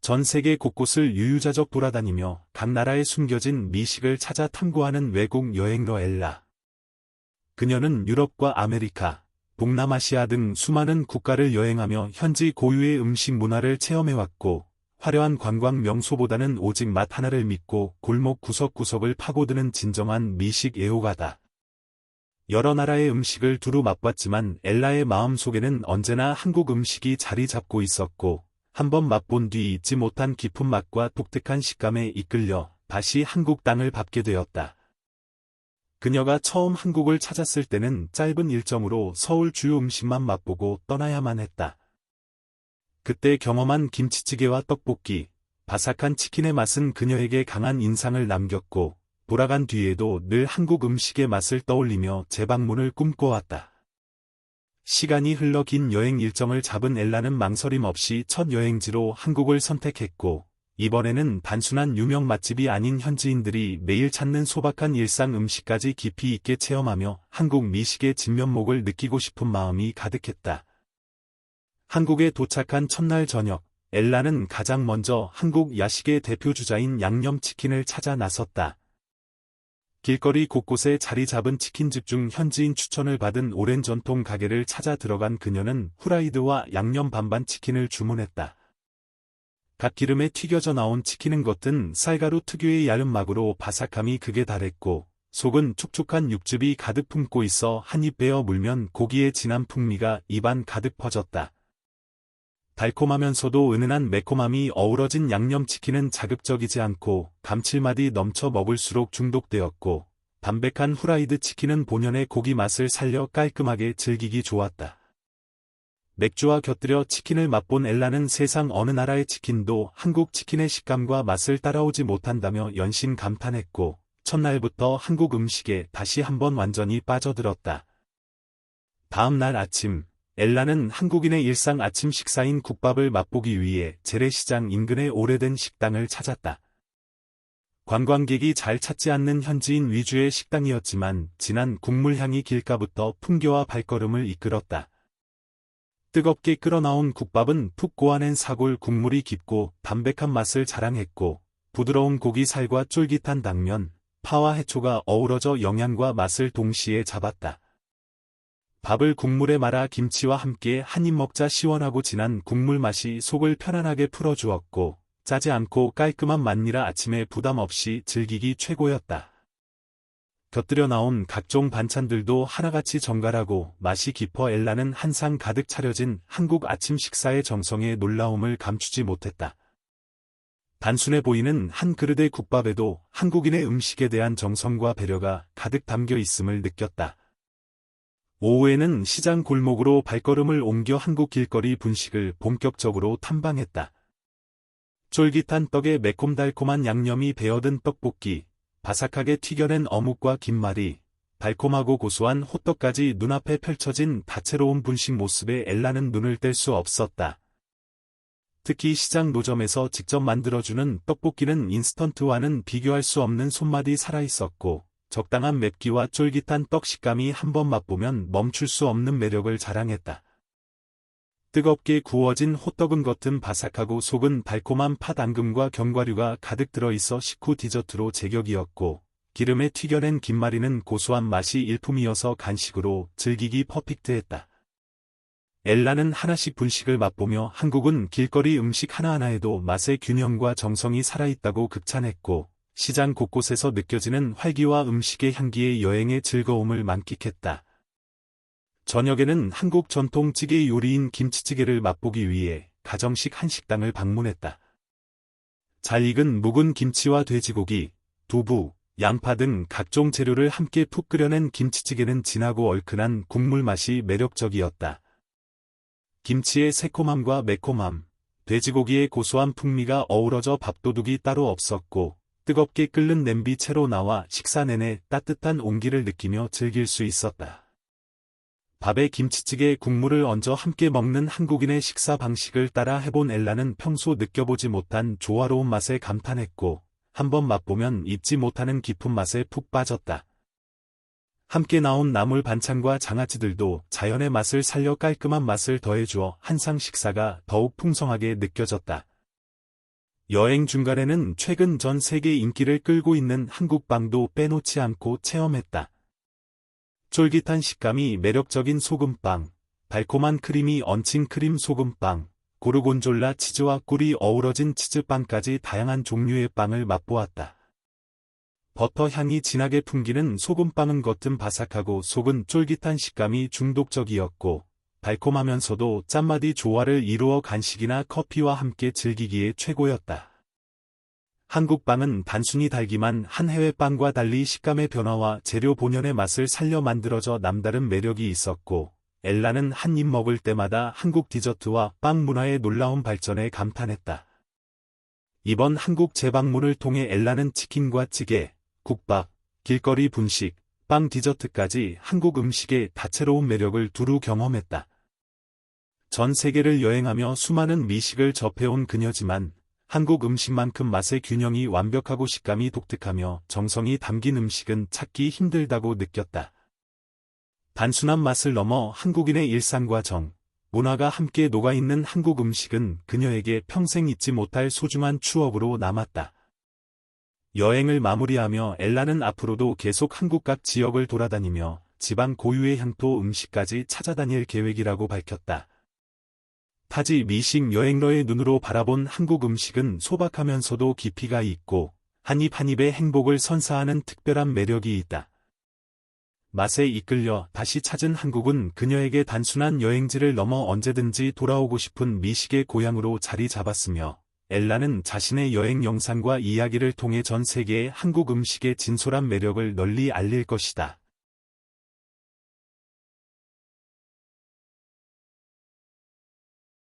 전 세계 곳곳을 유유자적 돌아다니며 각 나라에 숨겨진 미식을 찾아 탐구하는 외국 여행러 엘라. 그녀는 유럽과 아메리카, 동남아시아 등 수많은 국가를 여행하며 현지 고유의 음식 문화를 체험해왔고, 화려한 관광 명소보다는 오직 맛 하나를 믿고 골목 구석구석을 파고드는 진정한 미식 애호가다. 여러 나라의 음식을 두루 맛봤지만 엘라의 마음속에는 언제나 한국 음식이 자리 잡고 있었고, 한번 맛본 뒤 잊지 못한 깊은 맛과 독특한 식감에 이끌려 다시 한국 땅을 밟게 되었다. 그녀가 처음 한국을 찾았을 때는 짧은 일정으로 서울 주요 음식만 맛보고 떠나야만 했다. 그때 경험한 김치찌개와 떡볶이, 바삭한 치킨의 맛은 그녀에게 강한 인상을 남겼고, 돌아간 뒤에도 늘 한국 음식의 맛을 떠올리며 재방문을 꿈꿔왔다. 시간이 흘러 긴 여행 일정을 잡은 엘라는 망설임 없이 첫 여행지로 한국을 선택했고, 이번에는 단순한 유명 맛집이 아닌 현지인들이 매일 찾는 소박한 일상 음식까지 깊이 있게 체험하며 한국 미식의 진면목을 느끼고 싶은 마음이 가득했다. 한국에 도착한 첫날 저녁, 엘라는 가장 먼저 한국 야식의 대표주자인 양념치킨을 찾아 나섰다. 길거리 곳곳에 자리 잡은 치킨집 중 현지인 추천을 받은 오랜 전통 가게를 찾아 들어간 그녀는 후라이드와 양념 반반 치킨을 주문했다. 갓기름에 튀겨져 나온 치킨은 겉은 쌀가루 특유의 얇은 막으로 바삭함이 극에 달했고, 속은 촉촉한 육즙이 가득 품고 있어 한 입 베어 물면 고기의 진한 풍미가 입안 가득 퍼졌다. 달콤하면서도 은은한 매콤함이 어우러진 양념치킨은 자극적이지 않고 감칠맛이 넘쳐 먹을수록 중독되었고, 담백한 후라이드 치킨은 본연의 고기 맛을 살려 깔끔하게 즐기기 좋았다. 맥주와 곁들여 치킨을 맛본 엘라는 세상 어느 나라의 치킨도 한국 치킨의 식감과 맛을 따라오지 못한다며 연신 감탄했고, 첫날부터 한국 음식에 다시 한번 완전히 빠져들었다. 다음 날 아침, 엘라는 한국인의 일상 아침 식사인 국밥을 맛보기 위해 재래시장 인근의 오래된 식당을 찾았다. 관광객이 잘 찾지 않는 현지인 위주의 식당이었지만 진한 국물 향이 길가부터 풍겨와 발걸음을 이끌었다. 뜨겁게 끓어나온 국밥은 푹 고아낸 사골 국물이 깊고 담백한 맛을 자랑했고, 부드러운 고기 살과 쫄깃한 당면, 파와 해초가 어우러져 영양과 맛을 동시에 잡았다. 밥을 국물에 말아 김치와 함께 한 입 먹자 시원하고 진한 국물 맛이 속을 편안하게 풀어주었고, 짜지 않고 깔끔한 맛이라 아침에 부담 없이 즐기기 최고였다. 곁들여 나온 각종 반찬들도 하나같이 정갈하고 맛이 깊어 엘라는 한 상 가득 차려진 한국 아침 식사의 정성에 놀라움을 감추지 못했다. 단순해 보이는 한 그릇의 국밥에도 한국인의 음식에 대한 정성과 배려가 가득 담겨 있음을 느꼈다. 오후에는 시장 골목으로 발걸음을 옮겨 한국 길거리 분식을 본격적으로 탐방했다. 쫄깃한 떡에 매콤달콤한 양념이 배어든 떡볶이, 바삭하게 튀겨낸 어묵과 김말이, 달콤하고 고소한 호떡까지 눈앞에 펼쳐진 다채로운 분식 모습에 엘라는 눈을 뗄 수 없었다. 특히 시장 노점에서 직접 만들어주는 떡볶이는 인스턴트와는 비교할 수 없는 손맛이 살아있었고, 적당한 맵기와 쫄깃한 떡 식감이 한번 맛보면 멈출 수 없는 매력을 자랑했다. 뜨겁게 구워진 호떡은 겉은 바삭하고 속은 달콤한 팥 앙금과 견과류가 가득 들어있어 식후 디저트로 제격이었고, 기름에 튀겨낸 김말이는 고소한 맛이 일품이어서 간식으로 즐기기 퍼펙트했다. 엘라는 하나씩 분식을 맛보며 한국은 길거리 음식 하나하나에도 맛의 균형과 정성이 살아있다고 극찬했고, 시장 곳곳에서 느껴지는 활기와 음식의 향기에 여행의 즐거움을 만끽했다. 저녁에는 한국 전통 찌개 요리인 김치찌개를 맛보기 위해 가정식 한식당을 방문했다. 잘 익은 묵은 김치와 돼지고기, 두부, 양파 등 각종 재료를 함께 푹 끓여낸 김치찌개는 진하고 얼큰한 국물 맛이 매력적이었다. 김치의 새콤함과 매콤함, 돼지고기의 고소한 풍미가 어우러져 밥도둑이 따로 없었고, 뜨겁게 끓는 냄비 채로 나와 식사 내내 따뜻한 온기를 느끼며 즐길 수 있었다. 밥에 김치찌개에 국물을 얹어 함께 먹는 한국인의 식사 방식을 따라 해본 엘라는 평소 느껴보지 못한 조화로운 맛에 감탄했고, 한번 맛보면 잊지 못하는 깊은 맛에 푹 빠졌다. 함께 나온 나물 반찬과 장아찌들도 자연의 맛을 살려 깔끔한 맛을 더해주어 한상 식사가 더욱 풍성하게 느껴졌다. 여행 중간에는 최근 전 세계 인기를 끌고 있는 한국빵도 빼놓지 않고 체험했다. 쫄깃한 식감이 매력적인 소금빵, 달콤한 크림이 얹힌 크림 소금빵, 고르곤졸라 치즈와 꿀이 어우러진 치즈빵까지 다양한 종류의 빵을 맛보았다. 버터 향이 진하게 풍기는 소금빵은 겉은 바삭하고 속은 쫄깃한 식감이 중독적이었고, 달콤하면서도 짠맛이 조화를 이루어 간식이나 커피와 함께 즐기기에 최고였다. 한국빵은 단순히 달기만 한 해외 빵과 달리 식감의 변화와 재료 본연의 맛을 살려 만들어져 남다른 매력이 있었고, 엘라는 한 입 먹을 때마다 한국 디저트와 빵 문화의 놀라운 발전에 감탄했다. 이번 한국 재방문을 통해 엘라는 치킨과 찌개, 국밥, 길거리 분식, 빵 디저트까지 한국 음식의 다채로운 매력을 두루 경험했다. 전 세계를 여행하며 수많은 미식을 접해온 그녀지만 한국 음식만큼 맛의 균형이 완벽하고 식감이 독특하며 정성이 담긴 음식은 찾기 힘들다고 느꼈다. 단순한 맛을 넘어 한국인의 일상과 정, 문화가 함께 녹아있는 한국 음식은 그녀에게 평생 잊지 못할 소중한 추억으로 남았다. 여행을 마무리하며 엘라는 앞으로도 계속 한국 각 지역을 돌아다니며 지방 고유의 향토 음식까지 찾아다닐 계획이라고 밝혔다. 타지 미식 여행러의 눈으로 바라본 한국 음식은 소박하면서도 깊이가 있고 한 입 한 입의 행복을 선사하는 특별한 매력이 있다. 맛에 이끌려 다시 찾은 한국은 그녀에게 단순한 여행지를 넘어 언제든지 돌아오고 싶은 미식의 고향으로 자리 잡았으며 엘라는 자신의 여행 영상과 이야기를 통해 전 세계에 한국 음식의 진솔한 매력을 널리 알릴 것이다.